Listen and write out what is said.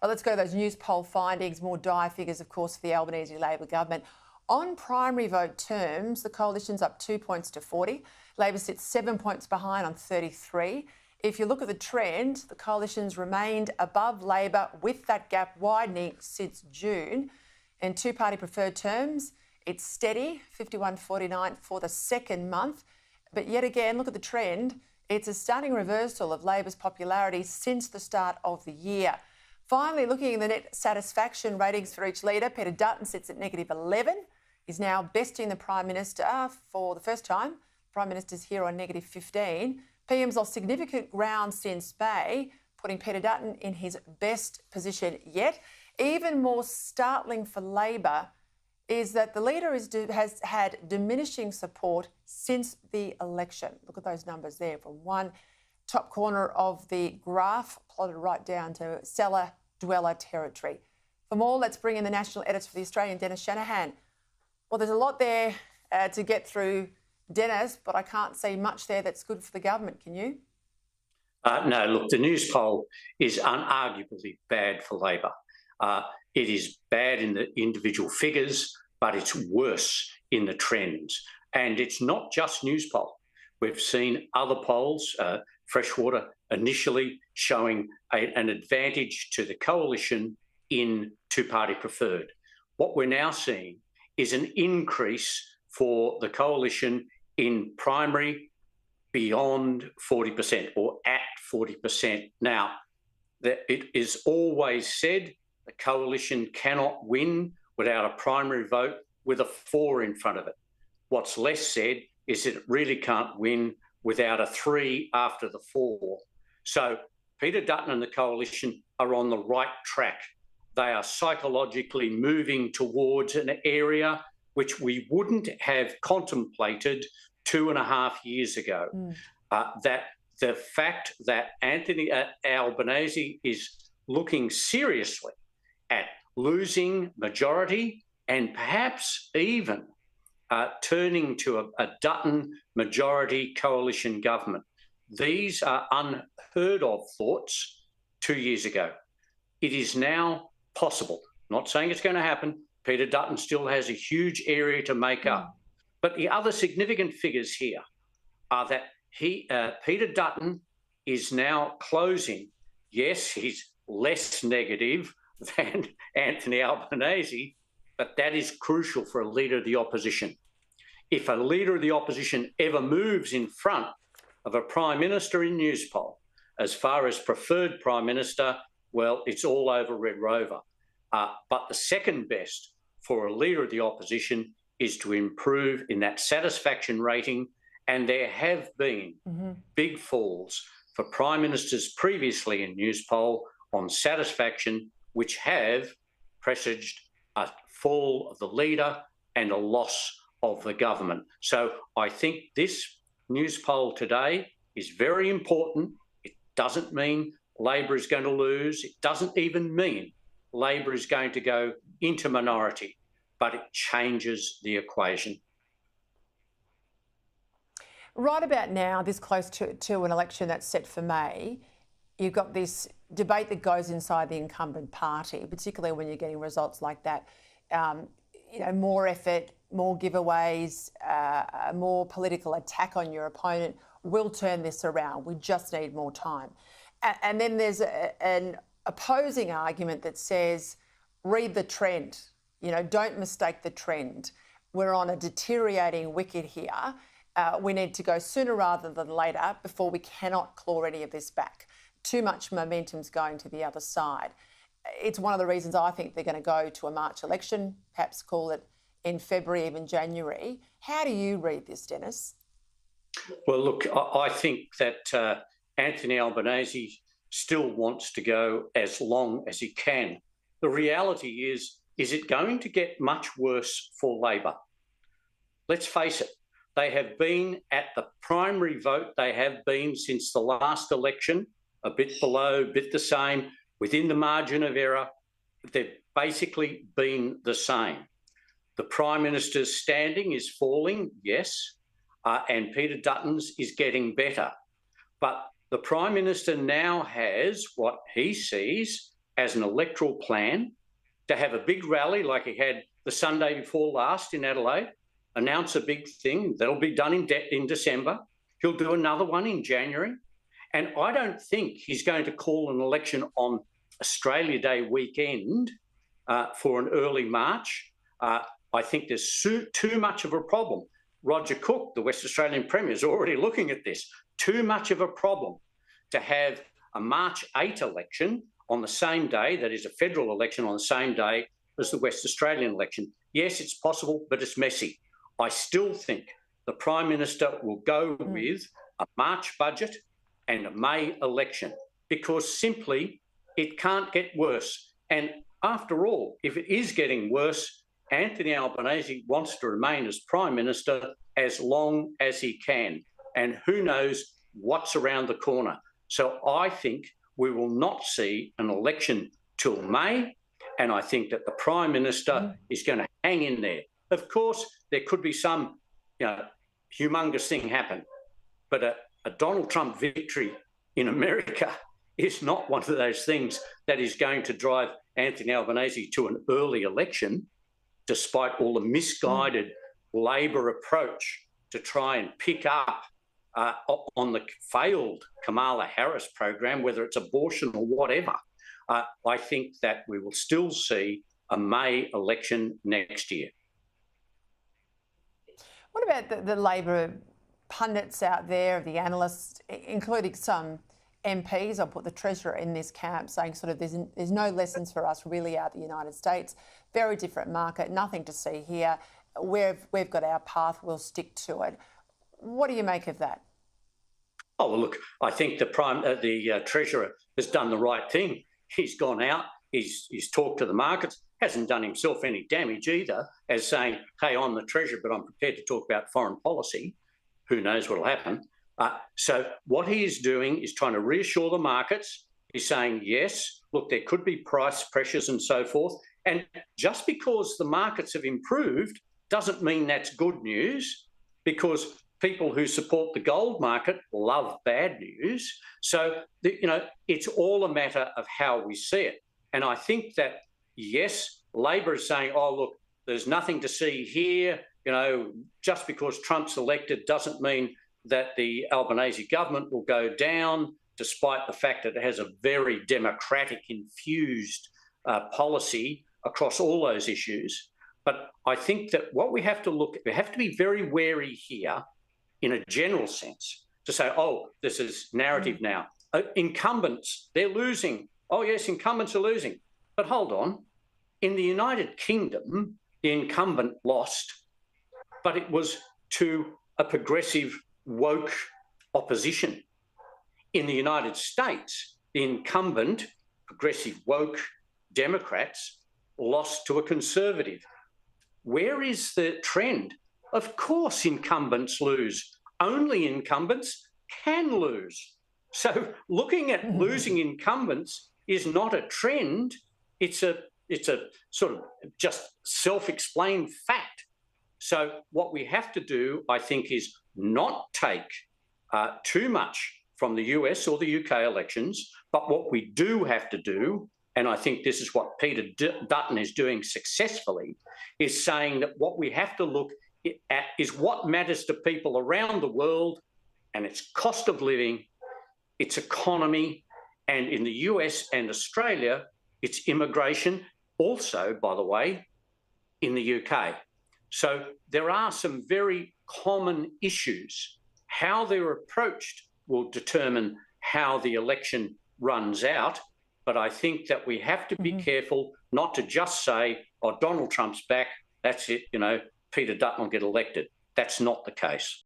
Well, let's go to those Newspoll findings. More dire figures, of course, for the Albanese Labor government. On primary vote terms, the coalition's up 2 points to 40. Labor sits 7 points behind on 33. If you look at the trend, the coalition's remained above Labor with that gap widening since June. In two-party preferred terms, it's steady, 51-49 for the second month. But yet again, look at the trend. It's a stunning reversal of Labor's popularity since the start of the year. Finally, looking at the net satisfaction ratings for each leader, Peter Dutton sits at -11. He's now besting the Prime Minister for the first time. Prime Minister's here on -15. PM's lost significant ground since May, putting Peter Dutton in his best position yet. Even more startling for Labor is that the leader has had diminishing support since the election. Look at those numbers there from one top corner of the graph, plotted right down to cellar-dweller territory. For more, let's bring in the national editor for The Australian, Dennis Shanahan. Well, there's a lot there to get through, Dennis, but I can't see much there that's good for the government. Can you? No, look, the Newspoll is unarguably bad for Labor. It is bad in the individual figures, but it's worse in the trends. And it's not just Newspoll. We've seen other polls, Freshwater initially showing an advantage to the coalition in two-party preferred. What we're now seeing is an increase for the coalition in primary beyond 40% or at 40%. Now, it is always said the coalition cannot win without a primary vote with a 4 in front of it. What's less said is that it really can't win without a 3 after the 4. So Peter Dutton and the coalition are on the right track. They are psychologically moving towards an area which we wouldn't have contemplated 2.5 years ago. That the fact that Anthony Albanese is looking seriously at losing majority and perhaps even turning to a Dutton majority coalition government. These are unheard of thoughts 2 years ago. It is now possible. Not saying it's going to happen. Peter Dutton still has a huge area to make up. But the other significant figures here are that Peter Dutton is now closing. Yes, he's less negative than Anthony Albanese, but that is crucial for a leader of the opposition. If a leader of the opposition ever moves in front of a Prime Minister in Newspoll, as far as preferred Prime Minister, well, it's all over Red Rover. But the second best for a leader of the opposition is to improve in that satisfaction rating, and there have been big falls for Prime Ministers previously in Newspoll on satisfaction, which have presaged a fall of the leader and a loss of the government. So I think this Newspoll today is very important. It doesn't mean Labor is going to lose. It doesn't even mean Labor is going to go into minority, but it changes the equation. Right about now, this close to an election that's set for May, you've got this debate that goes inside the incumbent party, particularly when you're getting results like that. More effort, more giveaways, more political attack on your opponent will turn this around. We just need more time. And then there's an opposing argument that says, read the trend. Don't mistake the trend. We're on a deteriorating wicket here. We need to go sooner rather than later before we cannot claw any of this back. Too much momentum's going to the other side. It's one of the reasons I think they're going to go to a March election, perhaps call it in February, even January. How do you read this, Dennis? Well, look, I think that Anthony Albanese still wants to go as long as he can. The reality is it going to get much worse for Labor? Let's face it, they have been at the primary vote, they have been since the last election, a bit below, a bit the same, within the margin of error. They've basically been the same. The Prime Minister's standing is falling, yes, and Peter Dutton's is getting better. But the Prime Minister now has what he sees as an electoral plan to have a big rally like he had the Sunday before last in Adelaide, announce a big thing. That'll be done in December. He'll do another one in January. And I don't think he's going to call an election on Australia Day weekend for an early March. I think there's too much of a problem. Roger Cook, the West Australian Premier, is already looking at this. Too much of a problem to have a March 8 election on the same day, that is a federal election on the same day as the West Australian election. Yes, it's possible, but it's messy. I still think the Prime Minister will go with a March budget and a May election because simply it can't get worse. And after all, if it is getting worse, Anthony Albanese wants to remain as Prime Minister as long as he can. And who knows what's around the corner. So I think we will not see an election till May. And I think that the Prime Minister is going to hang in there. Of course, there could be some humongous thing happen. But a Donald Trump victory in America is not one of those things that is going to drive Anthony Albanese to an early election, despite all the misguided Labor approach to try and pick up on the failed Kamala Harris program, whether it's abortion or whatever. I think that we will still see a May election next year. What about the Labor pundits out there, the analysts, including some MPs? I'll put the Treasurer in this camp, saying sort of there's no lessons for us really out the United States. Very different market, nothing to see here. We've got our path, we'll stick to it. What do you make of that? Oh, well, look, I think the Treasurer has done the right thing. He's gone out, he's talked to the markets, hasn't done himself any damage either, as saying, hey, I'm the Treasurer, but I'm prepared to talk about foreign policy. Who knows what will happen? So what he is doing is trying to reassure the markets. He's saying, yes, look, there could be price pressures and so forth. And just because the markets have improved doesn't mean that's good news, because people who support the gold market love bad news. So, it's all a matter of how we see it. And I think that, yes, Labor is saying, oh, look, there's nothing to see here. Just because Trump's elected doesn't mean that the Albanese government will go down, despite the fact that it has a very democratic-infused policy across all those issues. But I think that what we have to be very wary here in a general sense to say, oh, this is narrative now. Incumbents, they're losing. Oh, yes, incumbents are losing. But hold on. In the United Kingdom, the incumbent lost, but it was to a progressive, woke opposition. In the United States, the incumbent, progressive, woke Democrats lost to a conservative. Where is the trend? Of course incumbents lose. Only incumbents can lose. So looking at losing incumbents is not a trend. It's a sort of just self-explained fact. So what we have to do, I think, is not take too much from the US or the UK elections, but what we do have to do, and I think this is what Peter Dutton is doing successfully, is saying that what we have to look at is what matters to people around the world, and its cost of living, its economy, and in the US and Australia, its immigration, also, by the way, in the UK. So there are some very common issues. How they're approached will determine how the election runs out. But I think that we have to be careful not to just say, oh, Donald Trump's back, that's it, Peter Dutton will get elected. That's not the case.